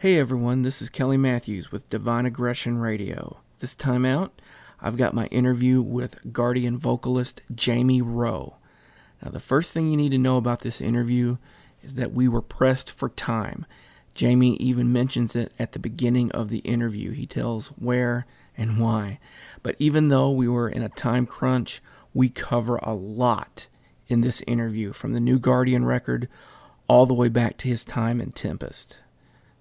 Hey everyone, this is Kelly Matthews with Divine Aggression Radio. This time out, I've got my interview with Guardian vocalist Jamie Rowe. Now, the first thing you need to know about this interview is that we were pressed for time. Jamie even mentions it at the beginning of the interview. He tells where and why. But even though we were in a time crunch, we cover a lot in this interview, from the new Guardian record all the way back to his time in Tempest.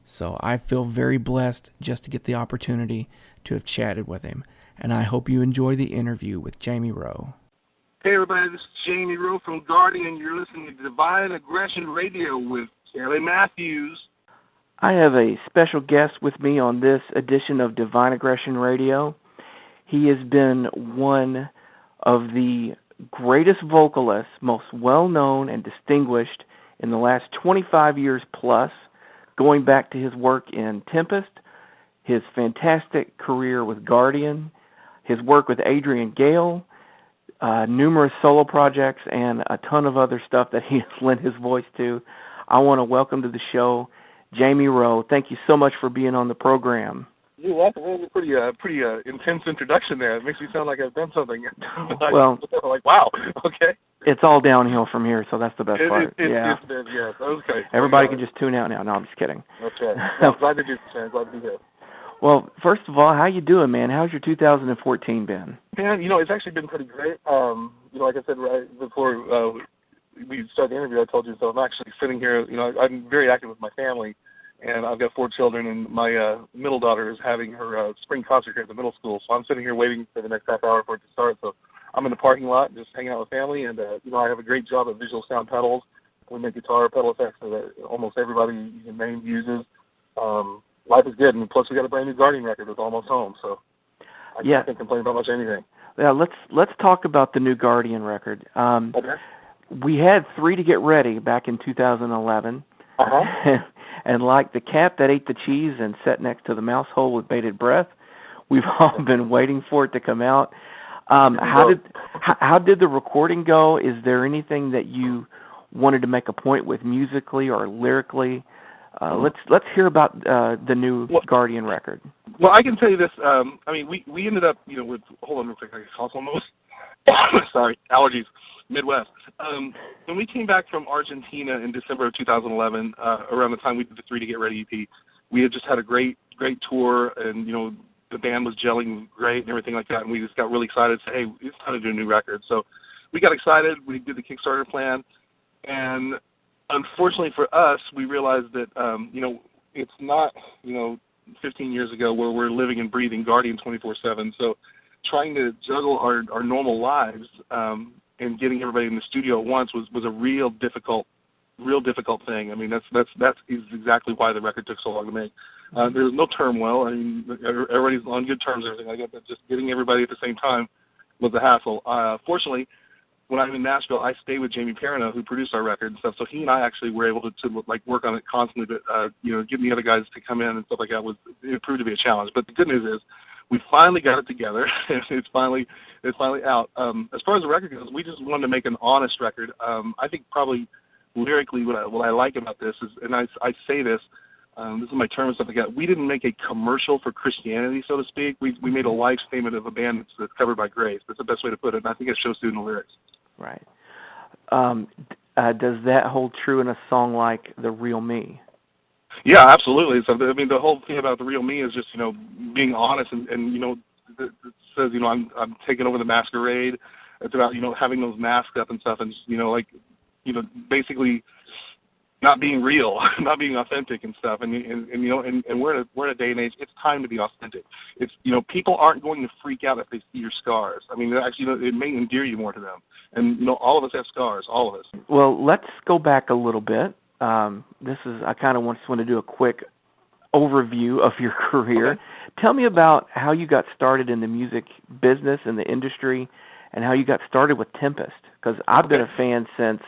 So I feel very blessed just to get the opportunity to have chatted with him. And I hope you enjoy the interview with Jamie Rowe. Hey everybody, this is Jamie Rowe from Guardian. You're listening to Divine Aggression Radio with Kelly Matthews. I have a special guest with me on this edition of Divine Aggression Radio. He has been one of the greatest vocalists, most well-known and distinguished in the last 25 years plus, going back to his work in Tempest, his fantastic career with Guardian, his work with Adrian Gale, numerous solo projects, and a ton of other stuff that he has lent his voice to. I want to welcome to the show Jamie Rowe. Thank you so much for being on the program. You're welcome. That was a pretty intense introduction there. It makes me sound like I've done something. Well, like, wow, okay. It's all downhill from here, so that's the best part. Yes, okay. Everybody can just tune out now. No, I'm just kidding. Okay. I'm glad to do this, glad to be here. Well, first of all, how you doing, man? How's your 2014 been? Man, it's actually been pretty great. Like I said right before we started the interview, I told you, so I'm actually sitting here, I'm very active with my family, and I've got 4 children, and my middle daughter is having her spring concert here at the middle school, so I'm sitting here waiting for the next half hour for it to start. So I'm in the parking lot just hanging out with family, and I have a great job at Visual Sound Pedals. We make guitar pedal effects that almost everybody you can name uses. Life is good, and plus we got a brand new Guardian record that's almost home, so I can't complain about much anything. Yeah, let's talk about the new Guardian record. Okay. We had 3 to Get Ready back in 2011. Uh-huh. And like the cat that ate the cheese and sat next to the mouse hole with bated breath, we've all been waiting for it to come out. How did the recording go? Is there anything that you wanted to make a point with musically or lyrically? Let's hear about the new Guardian record. Well, I can tell you this. We ended up, with, hold on real quick, I can cough almost. Sorry, allergies, Midwest. When we came back from Argentina in December of 2011, around the time we did the 3 to Get Ready EP, we had just had a great tour, and, the band was gelling great and everything like that, and we just got really excited to say, hey, it's time to do a new record. So we got excited. We did the Kickstarter plan, and unfortunately for us, we realized that, it's not, 15 years ago where we're living and breathing Guardian 24/7. So trying to juggle our normal lives and getting everybody in the studio at once was a real difficult thing. I mean, that is exactly why the record took so long to make. There's no turmoil. I mean, everybody's on good terms and everything like that, but just getting everybody at the same time was a hassle. Fortunately, when I'm in Nashville, I stay with Jamie Perino, who produced our record and stuff. So he and I actually were able to work on it constantly. But getting the other guys to come in and stuff like that it proved to be a challenge. But the good news is we finally got it together, and it's finally out. As far as the record goes, we just wanted to make an honest record. I think probably lyrically, what I like about this is, and I say this. This is my term and stuff like that. We didn't make a commercial for Christianity, so to speak. We made a life statement of a band that's covered by grace. That's the best way to put it, and I think it shows through in the lyrics. Right. Does that hold true in a song like The Real Me? Yeah, absolutely. So, the whole thing about The Real Me is just, being honest, and it says, I'm taking over the masquerade. It's about, having those masks up and stuff, and just, basically not being real, not being authentic and stuff. And we're in a day and age. It's time to be authentic. It's people aren't going to freak out if they see your scars. I mean, actually, it may endear you more to them. And all of us have scars, all of us. Well, let's go back a little bit. I kind of just want to do a quick overview of your career. Okay. Tell me about how you got started in the music business and the industry, and how you got started with Tempest. Because I've been a fan since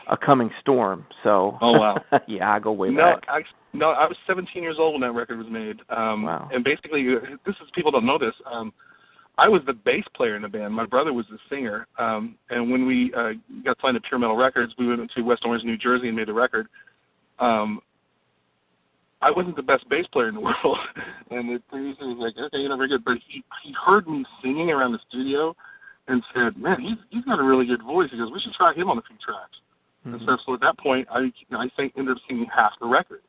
A Coming Storm. So, oh wow, yeah, I go way back. I was 17 years old when that record was made. Wow. And basically, people don't know this. I was the bass player in the band. My brother was the singer. And when we got signed to Pure Metal Records, we went to West Orange, New Jersey, and made the record. I I wasn't the best bass player in the world, and the producer was like, okay, you're not very good, but he heard me singing around the studio and said, man, he's got a really good voice. He goes, we should try him on a few tracks. And so at that point, I ended up singing half the record.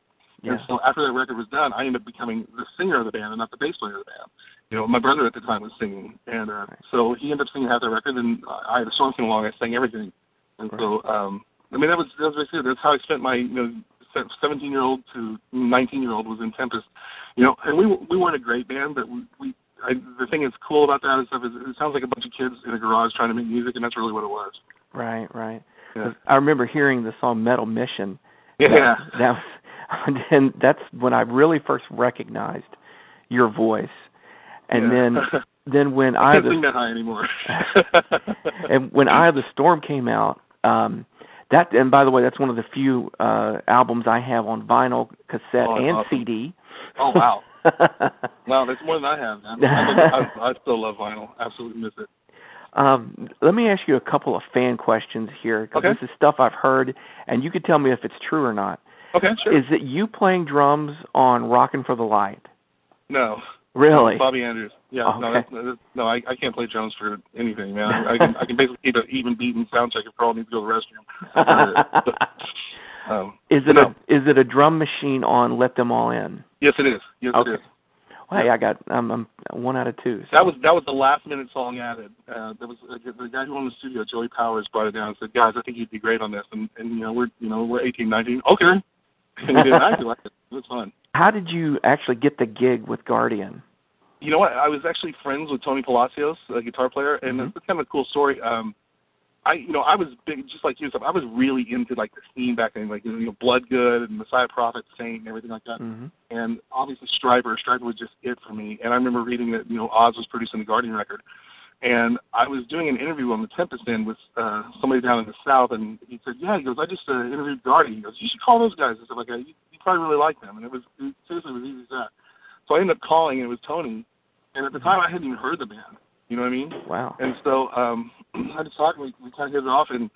Yeah. And so after that record was done, I ended up becoming the singer of the band and not the bass player of the band. You know, my brother at the time was singing, and so he ended up singing half the record, and I had a song came along, I sang everything. And so, I mean, that was basically, that's how I spent my, 17-year-old to 19-year-old was in Tempest. You know, and we weren't a great band, but the thing that's cool about that and stuff is it sounds like a bunch of kids in a garage trying to make music, and that's really what it was. Right. Yeah. I remember hearing the song Metal Mission. Yeah. And that's when I really first recognized your voice. And then when I can't sing that high anymore. And when Eye of the Storm came out, that, and by the way, that's one of the few albums I have on vinyl, cassette, and awesome. CD. Oh, wow. Wow, that's more than I have, man. I still love vinyl. Absolutely miss it. Let me ask you a couple of fan questions here, because this is stuff I've heard, and you can tell me if it's true or not. Okay, sure. Is it you playing drums on Rockin' for the Light? No. Really? Bobby Andrews. Yeah. Okay. No, I can't play drums for anything, man. I can basically keep an even beat and sound check if Carl needs to go to the restroom. Is it a drum machine on Let Them All In? Yes, it is. Yes, okay. It is. Well, hey, I'm 1 out of 2. So. That was the last minute song added. There was the guy who owned the studio, Joey Powers, brought it down and said, "Guys, I think you'd be great on this." And we're 18, 19. Okay. And we did. I actually liked it. It was fun. How did you actually get the gig with Guardian? You know what? I was actually friends with Tony Palacios, a guitar player, and it's kind of a cool story. I was big, just like you. I was really into like the scene back then, like Blood Good and Messiah Prophet, Saint, and everything like that. And obviously Stryper was just it for me. And I remember reading that Oz was producing the Guardian record, and I was doing an interview on the Tempest end with somebody down in the South, and he said, "Yeah," he goes, "I just interviewed Guardian." He goes, "You should call those guys." I said, "Like, you probably really like them." And it was seriously, it was easy as that. So I ended up calling, and it was Tony. And at the time, I hadn't even heard the band. You know what I mean? Wow. And so I just talked, we kind of hit it off, and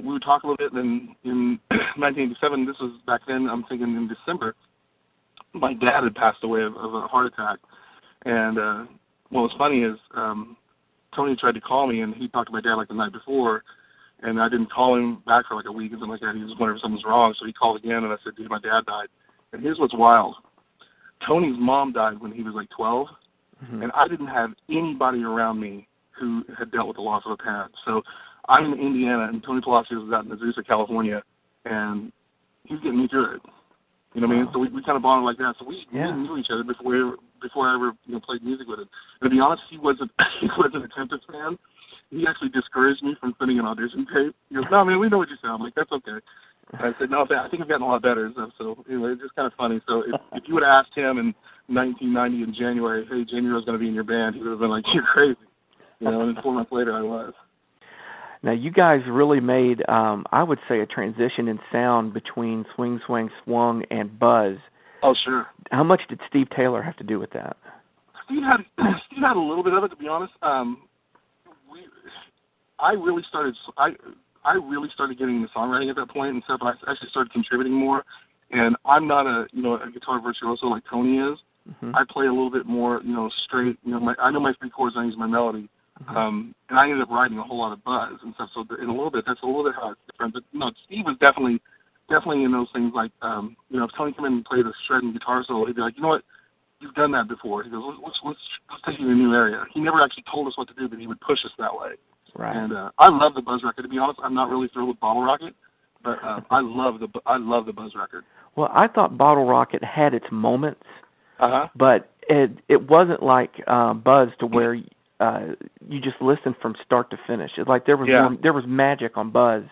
we would talk a little bit. And in 1987, this was back then, I'm thinking in December, my dad had passed away of a heart attack. And what was funny is Tony tried to call me, and he talked to my dad like the night before, and I didn't call him back for like a week or something like that. He was wondering if something was wrong, so he called again, and I said, "Dude, my dad died." And here's what's wild. Tony's mom died when he was like 12. And I didn't have anybody around me who had dealt with the loss of a parent. So I'm in Indiana, and Tony Palacios was out in Azusa, California, and he's getting me through it. You know what I mean? So we kind of bonded like that. So we knew each other before I ever played music with him. And to be honest, he wasn't a Tempest fan. He actually discouraged me from sending an audition tape. He goes, "No, man, we know what you sound like. That's okay." And I said, "No, I think I've gotten a lot better." So anyway, it's just kind of funny. So if you would have asked him in 1990 in January, "Hey, Jamie Rowe's going to be in your band," he would have been like, "You're crazy." And then 4 months later, I was. Now, you guys really made, I would say, a transition in sound between Swing, Swang, Swung and Buzz. Oh, sure. How much did Steve Taylor have to do with that? Steve had a little bit of it, to be honest. I really started getting into songwriting at that point and stuff. I actually started contributing more, and I'm not a guitar virtuoso like Tony is. I play a little bit more straight. I know my 3 chords, and I use my melody, and I ended up writing a whole lot of buzz and stuff. So in a little bit, that's a little bit how it's different. But Steve was definitely in those things like if Tony came in and played a shredding guitar solo, he'd be like, "You know what? You've done that before." He goes, let's take you to a new area. He never actually told us what to do, but he would push us that way. Right. And I love the Buzz record. To be honest, I'm not really thrilled with Bottle Rocket, but I love the Buzz record. Well, I thought Bottle Rocket had its moments, but it wasn't like Buzz to where you just listened from start to finish. It's like there was magic on Buzz,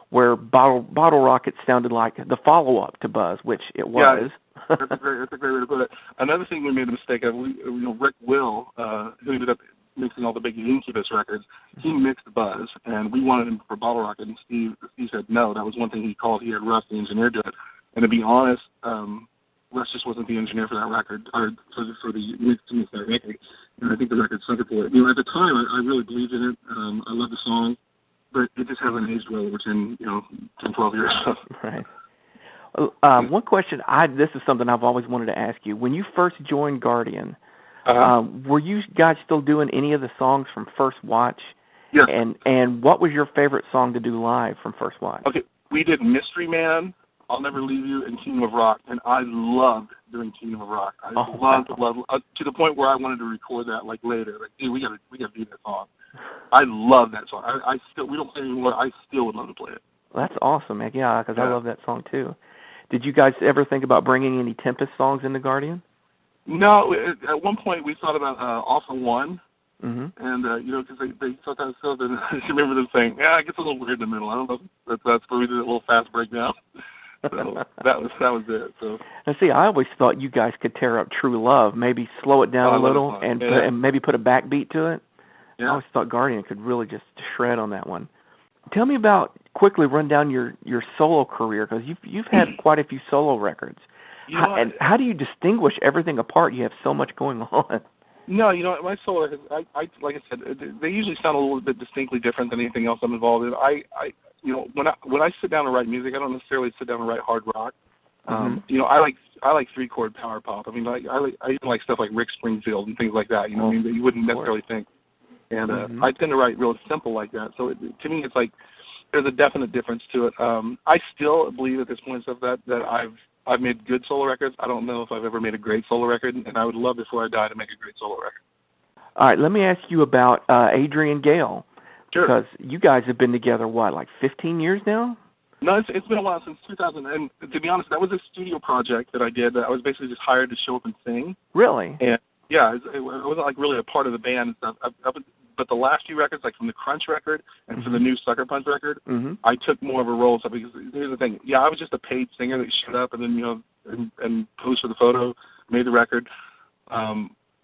where Bottle Rocket sounded like the follow-up to Buzz, which it was. Yeah, that's a great way to put it. Another thing we made a mistake of, Rick Will, who ended up mixing all the big Incubus records, he mixed Buzz, and we wanted him for Bottle Rocket, and Steve said no. That was one thing he called. He had Russ, the engineer, do it. And to be honest, Russ just wasn't the engineer for that record, or for the mix to mix that record. And I think the record suffered for it. At the time, I really believed in it. I loved the song, but it just hasn't aged well over 10, 12 years. Right. One question, this is something I've always wanted to ask you. When you first joined Guardian, were you guys still doing any of the songs from First Watch? Yes. And what was your favorite song to do live from First Watch? Okay, we did Mystery Man, I'll Never Leave You, and Kingdom of Rock, and I loved doing Kingdom of Rock. I loved to the point where I wanted to record that like later. Like, dude, we gotta do that song. I love that song. We don't play it anymore. I still would love to play it. That's awesome, man. Yeah, because I love that song too. Did you guys ever think about bringing any Tempest songs into Guardian? No, at one point we thought about All for One. Mm-hmm. And, because they thought that was so, then I remember them saying, yeah, it gets a little weird in the middle. I don't know if that's where we did a little fast breakdown. So that was it. So. Now, see, I always thought you guys could tear up True Love, maybe slow it down a little and maybe put a backbeat to it. Yeah. I always thought Guardian could really just shred on that one. Tell me quickly run down your solo career, because you've had quite a few solo records. And how do you distinguish everything apart? You have so much going on. No, my solo records, I like I said, they usually sound a little bit distinctly different than anything else I'm involved in. When I sit down to write music, I don't necessarily sit down and write hard rock. I like 3-chord power pop. I mean, I even like stuff like Rick Springfield and things like that. That you wouldn't necessarily think. And I tend to write real simple like that. So to me, it's like there's a definite difference to it. I still believe at this point and stuff that I've made good solo records. I don't know if I've ever made a great solo record, and I would love before I die to make a great solo record. All right, let me ask you about Adrian Gale. Sure. Because you guys have been together, like 15 years now? No, it's been a while, since 2000. And to be honest, that was a studio project that I did. I was basically just hired to show up and sing. Really? And yeah, I wasn't like really a part of the band and stuff. But the last few records, like from the Crunch record and from the new Sucker Punch record, I took more of a role. So because here's the thing, I was just a paid singer that showed up and then and posed for the photo, made the record.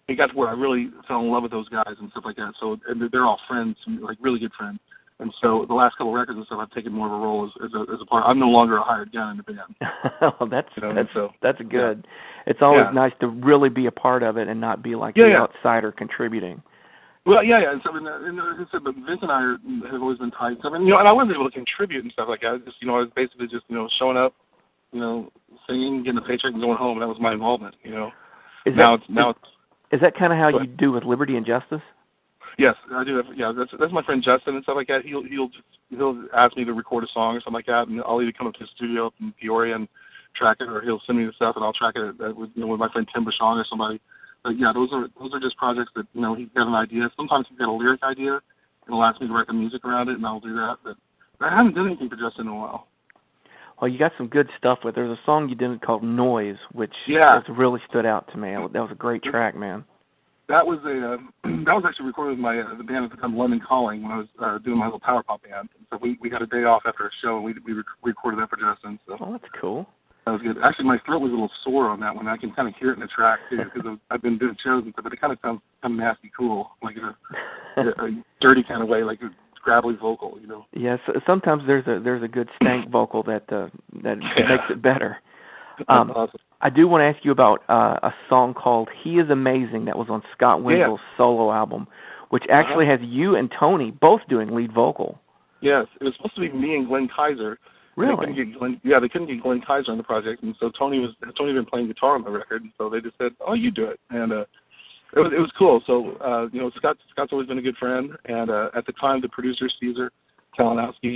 It got to where I really fell in love with those guys and stuff like that. So and they're all friends, like really good friends. And so the last couple of records and stuff, I've taken more of a role as a part. I'm no longer a hired gun in the band. Well, that's good. Yeah. It's always nice to really be a part of it and not be like the outsider contributing. Well, yeah. And so, and like I said, but Vince and I have always been tight. So, and I wasn't able to contribute and stuff like that. I was basically just, showing up, singing, getting a paycheck, and going home. That was my involvement. Is that kind of how you do with Liberty and Justice? Yes, I do. Yeah, that's my friend Justin and stuff like that. He'll ask me to record a song or something like that, and I'll either come up to the studio in Peoria and track it, or he'll send me the stuff and I'll track it with my friend Tim Bashong or somebody. But yeah, those are just projects that he's got an idea. Sometimes he's got a lyric idea and he'll ask me to write the music around it, and I'll do that. But I haven't done anything for Justin in a while. Well, you got some good stuff with. There's a song you did called Noise, which has really stood out to me. That was a great track, man. That was actually recorded with the band at the time, London Calling, when I was doing my little power pop band. So we got a day off after a show, and we recorded that for Justin. So. Oh, that's cool. That was good. Actually, my throat was a little sore on that one. I can kind of hear it in the track too, because I've been doing shows and stuff. But it kind of sounds kind of nasty cool, like a dirty kind of way, like a gravelly vocal, Yes, sometimes there's a good stank vocal that makes it better. Awesome. I do want to ask you about a song called "He Is Amazing" that was on Scott Wenzel's solo album, which actually has you and Tony both doing lead vocal. Yes, it was supposed to be me and Glenn Kaiser. Really? They couldn't get Glenn Kaiser on the project, and so Tony had been playing guitar on the record, and so they just said, "Oh, you do it," and it was cool. So Scott's always been a good friend, and at the time the producer Caesar Kalinowski